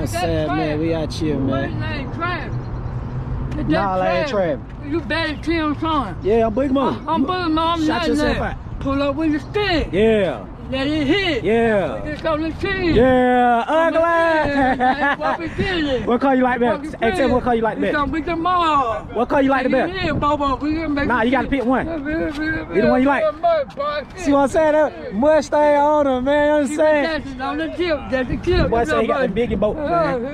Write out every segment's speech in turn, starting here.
I'm saying, man, we out here, man. Nah, I ain't trapping. You better kill son. Yeah, I'm Big Mo. I'm Big Mo. I'm shot yourself out. Pull up with your stick. Yeah. Let it hit. Yeah. Just go to the team. Yeah, ugly. What color you like best? Hey, tell me what color you like best. We can mall. What color you like the best? Nah, you gotta pick one. Either one you like. See what I'm saying? That Mustang on him, man. You know what I'm saying? That's on the tip. That's the tip. Boy say he got the biggie boat, man.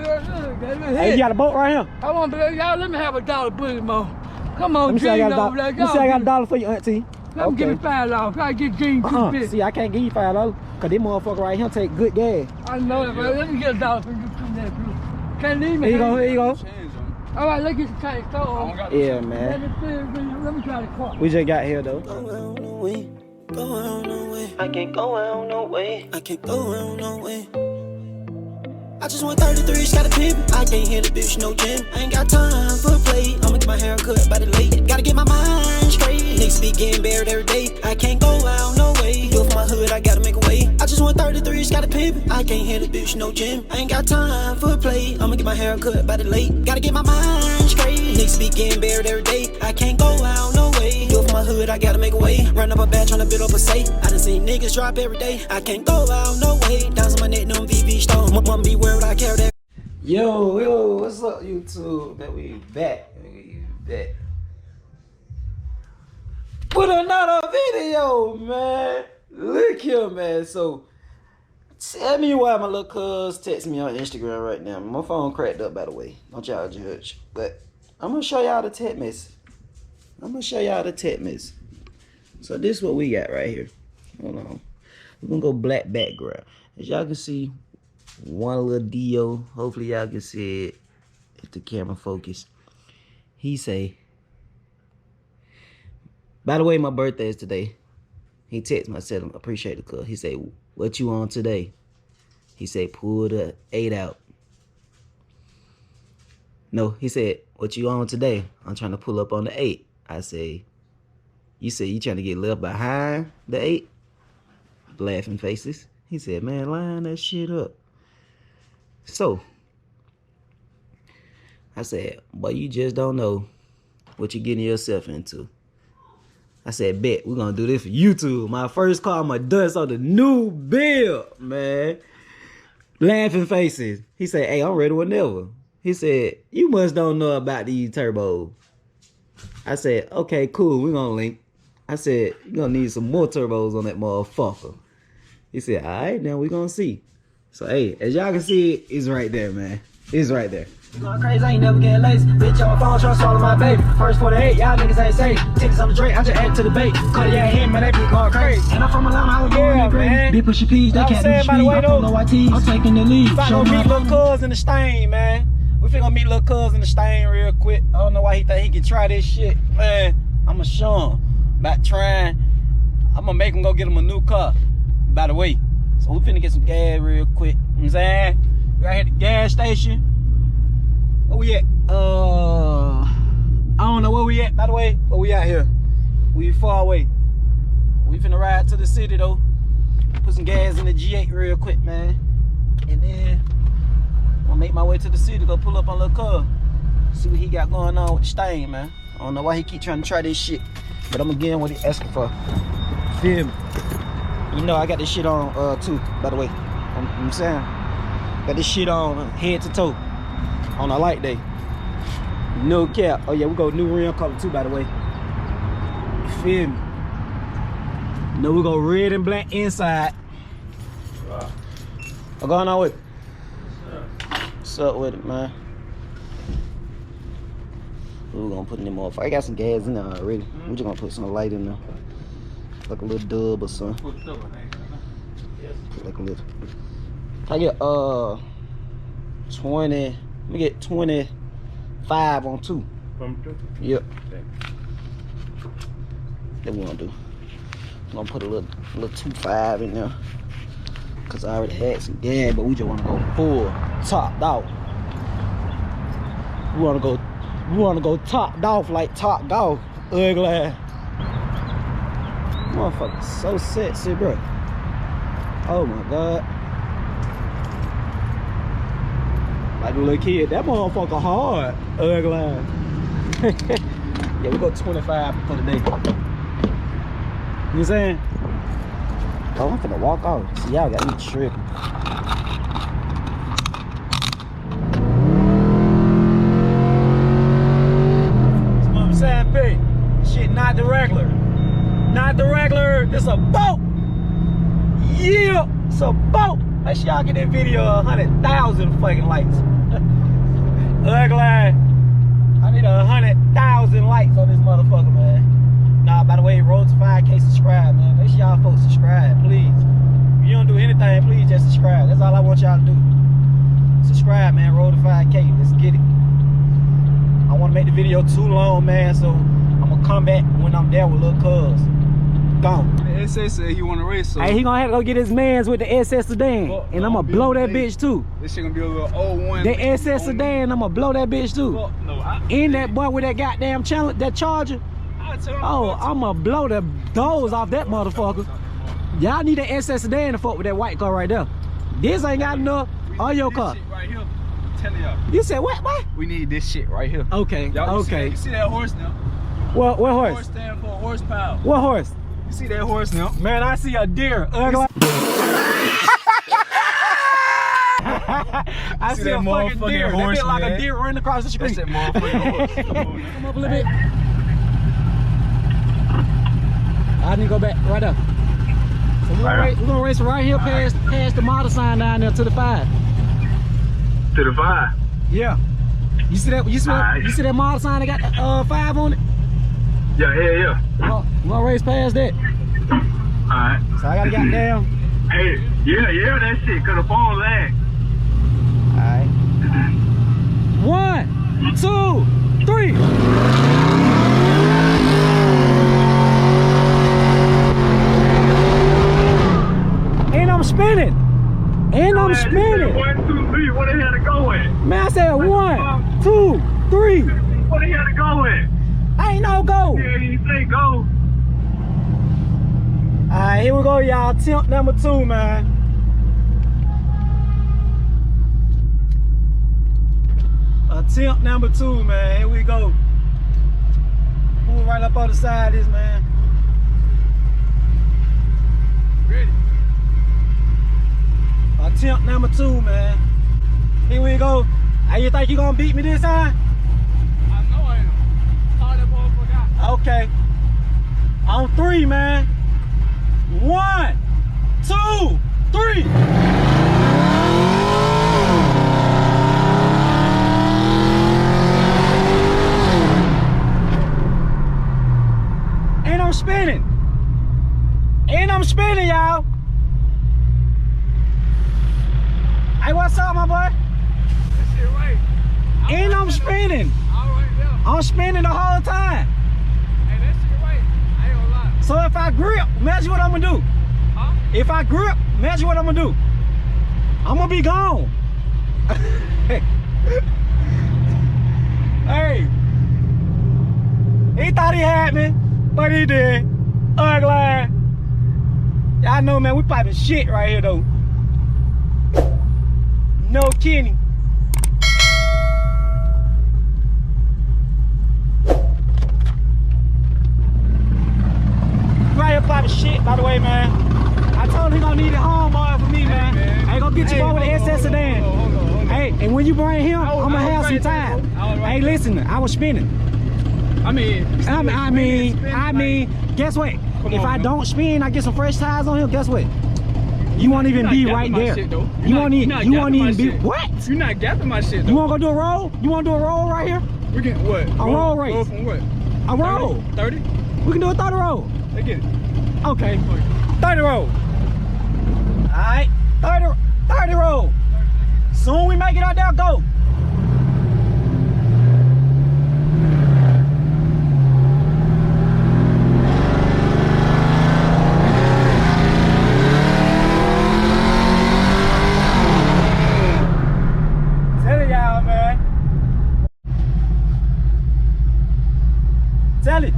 Hey, you got a boat right here? I want to y'all. Let me have $1, Big Mo. Come on, let me see, I got a $1 for you, auntie. Let me give me $5. I get green too. See, I can't give you $5 because this motherfucker right here take good gas. I know it, but let me get $1 for you from that blue. Can't leave me. Here you go, here you go. All right, let's get the tank. Yeah, man. Let me try the car. We just got here though. Go out no way. Go out no way. I can't go out no way. I can't go out no way. I just want 33, got a pimp. I can't hit a bitch, no gym. I ain't got time for a play. I'ma get my hair cut by the late. Gotta get my mind straight. Niggas be getting buried every day. I can't go out no way. Do it for my hood, I gotta make a way. I just want 33, got a pimp. I can't hit a bitch, no gym. I ain't got time for a play. I'ma get my hair cut by the late. Gotta get my mind straight. Niggas be getting buried every day. I can't go out no way. Do it for my hood, I gotta make a way. Run up a bag, tryna build up a safe. I done seen niggas drop every day. I can't go out no way. Down on my neck, them VV stone. Mama be where I carry that. Yo, what's up, YouTube? Man, we back. With another video, man. Look here, man. So, tell me why my little cuz text me on Instagram right now. My phone cracked up, by the way. Don't y'all judge. But I'm gonna show y'all the text message. So this is what we got right here. Hold on. We're gonna go black background. As y'all can see, one little deal. Hopefully y'all can see it if the camera focus. He say, by the way, my birthday is today. He texted me, I said, appreciate the cuz. He said, what you on today? He said, pull the 8 out. No, he said, what you on today? I'm trying to pull up on the 8. I say, you say you trying to get left behind the 8? Laughing faces. He said, man, line that shit up. So, I said, boy, you just don't know what you're getting yourself into. I said, bet, we're going to do this for YouTube. My first car, my dust on the new build, man. Laughing faces. He said, hey, I'm ready whenever. He said, you must don't know about these turbos. I said, okay, cool, we're going to link. I said, you're going to need some more turbos on that motherfucker. He said, all right, now we're going to see. So, hey, as y'all can see, it's right there, man. It's right there. Going crazy, I ain't never getting lazy. Bitch, on my phone, tryna swallow my baby. First 48, y'all niggas ain't safe. Tickets on the Drake, I just add to the bait. Cause yeah, him, man, they be going crazy. And I'm from Atlanta, I was going crazy. Big push your peas, they can't do the street. I'm from no YTs, I'm taking the lead. Show me little cuz in the Stang, man. We finna meet little cuz in the Stang real quick. I don't know why he think he can try this shit. Man, I'ma show him about trying. I'ma make him go get him a new car. By the way, so we finna get some gas real quick. You know what I'm saying? We right here at the gas station. Where we at? I don't know where we at, by the way, but we out here. We far away. We finna ride to the city though. Put some gas in the G8 real quick, man. And then I'm gonna make my way to the city, go pull up on little cuz. See what he got going on with the Stang, man. I don't know why he keep trying to try this shit, but I'm gonna get him what he asking for. Feel me? You know I got this shit on too, by the way. You know what I'm saying? Got this shit on head to toe on a light day. No cap. Oh yeah, we go new rim color too, by the way. You feel me? You know we go red and black inside. What's going on with it? What's up with it, man? We're gonna put in them off. I got some gas in there already. We're just gonna put some light in there. Like a little dub or something. Like a little. I get 20. Let me get 25 on 2. Yep. That we gonna do. I'm gonna put a little 2.5 in there. Cause I already had some gas, but we just wanna go full topped out. We wanna go topped off like Top Golf. Ugly ass. Motherfucker so sexy, bro. Oh my god. Like a little kid. That motherfucker hard. Ugly. Yeah, we go 25 for the day. You know what I'm saying? Oh, I'm finna walk off. See, y'all got me tripping. That's what I'm saying, B. Shit, not the regular. Not the regular. This a boat. Yeah, it's a boat. Make sure y'all get that video 100,000 fucking likes. Ugly. I need 100,000 likes on this motherfucker, man. Nah, by the way, road to 5K, subscribe, man. Make sure y'all folks subscribe, please. If you don't do anything, please just subscribe. That's all I want y'all to do. Subscribe, man. Road to 5K. Let's get it. I want to make the video too long, man, so I'm going to come back when I'm there with little cuz. Gone. The SS said he want to race, so. Hey, he gonna have to go get his mans with the SS sedan, and I'm gonna blow that bitch too. This shit gonna be a little old one. The SS sedan, I'm gonna blow that bitch too. Fuck no, In that boy with that goddamn that charger. Oh, I'm gonna blow the doors off that motherfucker. Y'all need an SS sedan to fuck with that white car right there. This ain't got enough on your car. Right here. I'm telling y'all. You said what? What? We need this shit right here. Okay. Okay. You see that horse now? What horse? Horse stand for horsepower. What horse? You see that horse now? Man, I see a deer. Ugly. I see a fucking deer. That bit like a deer running across the street. That's that motherfucking horse. Come on, come up a little bit. I need to go back right up. So we're gonna race right here past the model sign down there to the 5. To the 5? Yeah. You see that? You see that model sign that got 5 on it? Yeah. We're gonna race past that. Alright. So I gotta get down. Hey, yeah, that shit, cause the phone lag. Alright. 1, 2, 3. And I'm spinning. And I'm spinning. 1, 2, 3. What the hell to go with? Man, I said 1, 2, 3. What the hell to go with? Ain't no go. Yeah, you say go. Alright, here we go, y'all. Attempt number 2, man. Attempt number 2, man. Here we go. Move right up on the side of this, man. Ready? Attempt number 2, man. Here we go. Hey, you think you gonna beat me this time? I know I am. Call that motherfucker out. Okay. On 3, man. 1, 2, 3. And I'm spinning. And I'm spinning, y'all. Hey, what's up, my boy? That shit right. And I'm spinning. All right there. I'm spinning the whole time. Hey, that shit right. I ain't gonna lie. So if I grip, imagine what I'm gonna do. Huh? If I grip, imagine what I'm gonna do. I'm gonna be gone. Hey. He thought he had me, but he did. Ugly. Y'all know, man, we popping shit right here, though. No kidding. Right here popping shit, by the way, man. I told him he gonna need it home for me, man. I ain't gonna get you over the SS sedan. Hey, and when you bring him, I'm gonna have some time. Hey, listen, I was spinning. I mean, guess what? If I don't spin, I get some fresh tires on him. Guess what? You won't even be right there. You won't even be what? You're not gapping my shit though. You wanna go do a roll? You wanna do a roll right here? We're getting what? A roll race. Roll from what? A roll. 30? We can do a 30 roll. They get it. Okay. 30 roll. Alright. 30 roll. Soon we make it out there, go. Tell it.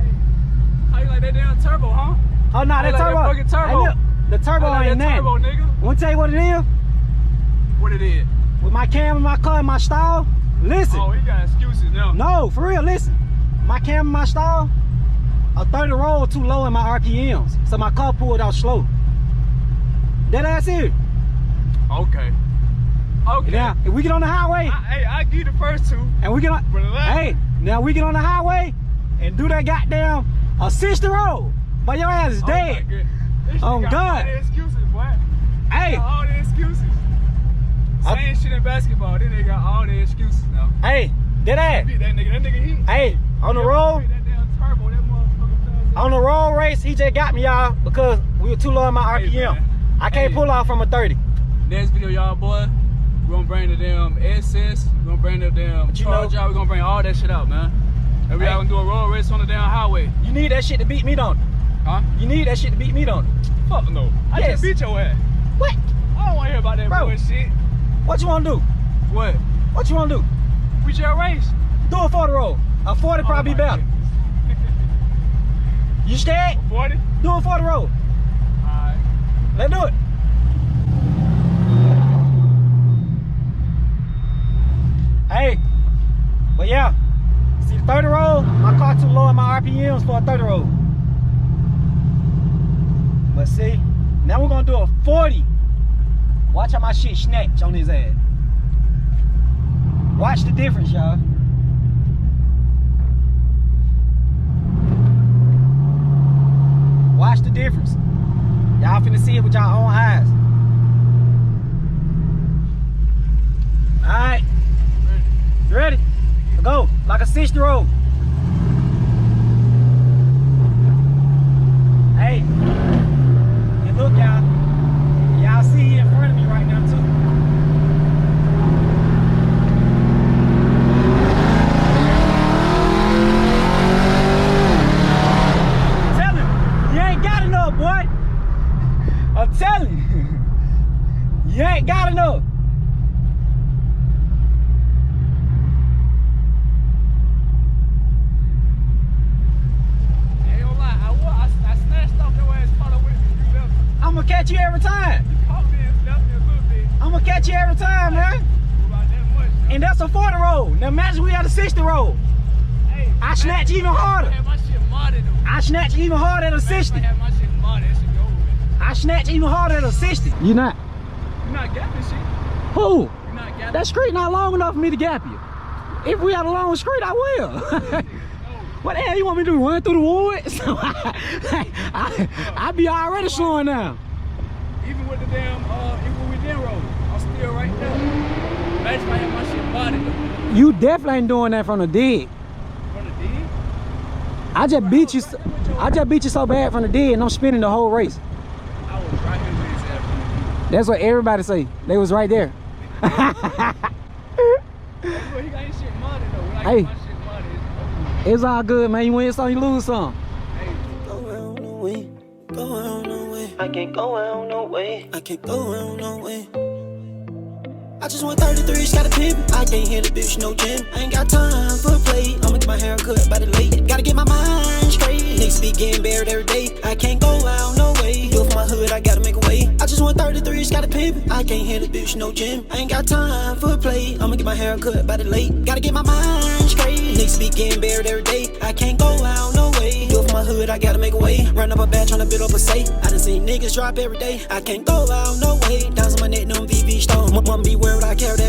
How you like that damn turbo, huh? Oh, no, that turbo. That turbo. Hey, look, the turbo ain't that. Turbo, nigga. Want to tell you what it is? What it is? with my cam in my car in my stall. Listen. Oh, he got excuses now. No, for real, listen. My cam in my stall, a 30 roll too low in my RPMs. So my car pulled out slow. That ass here. Okay. Okay. Now, if we get on the highway, Hey, I give you the first two. and we get on, But the last- hey, now we get on the highway and do that goddamn assist the roll. But your ass is dead. Oh, got God. all the excuses, boy. Hey, Got all the excuses. Same shit in basketball. Then they got all the excuses now. hey, that ass. Beat that nigga heat. Hey, on the road, That damn turbo, that motherfucker. on the road race, he just got me, y'all, because we were too low in my Hey, RPM. man. I can't Hey. pull off from a 30. Next video, y'all, boy. We're gonna bring the damn SS. We're gonna bring the damn But you know- charge out. We're gonna bring all that shit out, man. And we Hey. all gonna do a road race on the damn highway. You need that shit to beat me, don't it? Huh? You need that shit to beat me, don't it? Fuck no. I Yes. just beat your ass. What? I don't wanna hear about that Bro. bullshit. What you wanna do? What? What you wanna do? We just race. Do a 40 roll. A 40 probably Oh, be my better. goodness. You scared? 40? Do a 40 roll. Alright. Let's do it. Hey, but yeah, see the 30 roll, my car too low in my RPMs for a 30 roll. But see, now we're gonna do a 40. Watch how my shit snatch on his ass. Watch the difference, y'all. Watch the difference. Y'all finna see it with y'all own eyes. Alright. Ready? Go. Like a 60 roll. Hey. And look, y'all. Y'all see he in front of me right now, too. I'm telling you, you ain't got enough, boy. I'm telling you. You ain't got enough. Ain't gonna lie, I snatched off your ass, caught up with me. You left. I'm gonna catch you every time. You caught me and left me a little bit. I'm gonna catch you every time, man. About that much. And that's a 40 roll. Now imagine we had a 60 roll. Hey, I snatch even harder. I had my shit modded though. I snatch even harder at a 60. I had my shit modded. That shit be over with. I snatch even harder at a 60. You not? You not gapping shit. Who? You not gapping. That street not long enough for me to gap you. If we had a long street, I will. What the hell you want me to do? Run through the woods? I be already slowing down. Even with the damn, even with them road, I'm still right there. Imagine if I had my shit modded though. You definitely ain't doing that from the dig. From the dig? I just beat you. I just beat you so bad from the dig, and I'm spinning the whole race. I was right here with his ass from the That's what everybody say. They was right there. dig. He got his shit modded though. When I Hey. get my shit modded, it's over. It's all good, man. You win some, you lose some. Hey. Go around no way, go around no way. I can't go around no way. I can't go around no way. I just want 33, got a pimp. I can't hit a bitch, no gym. I ain't got time for play. I'ma get my hair cut by the late. Gotta get my mind straight. Niggas be getting buried every day. I can't go out no way. Do it for my hood, I gotta make a way. I just want 33, got a pimp. I can't hit a bitch, no gym. I ain't got time for play. I'ma get my hair cut by the late. Gotta get my mind straight. Niggas be getting buried every day. I can't go out no way. Do it for my hood, I gotta make a way. Run up a bad, tryna build up a safe. I done seen niggas drop every day. I can't go out no way. Downs on my neck, no VV stone. Mama be where would I carry that?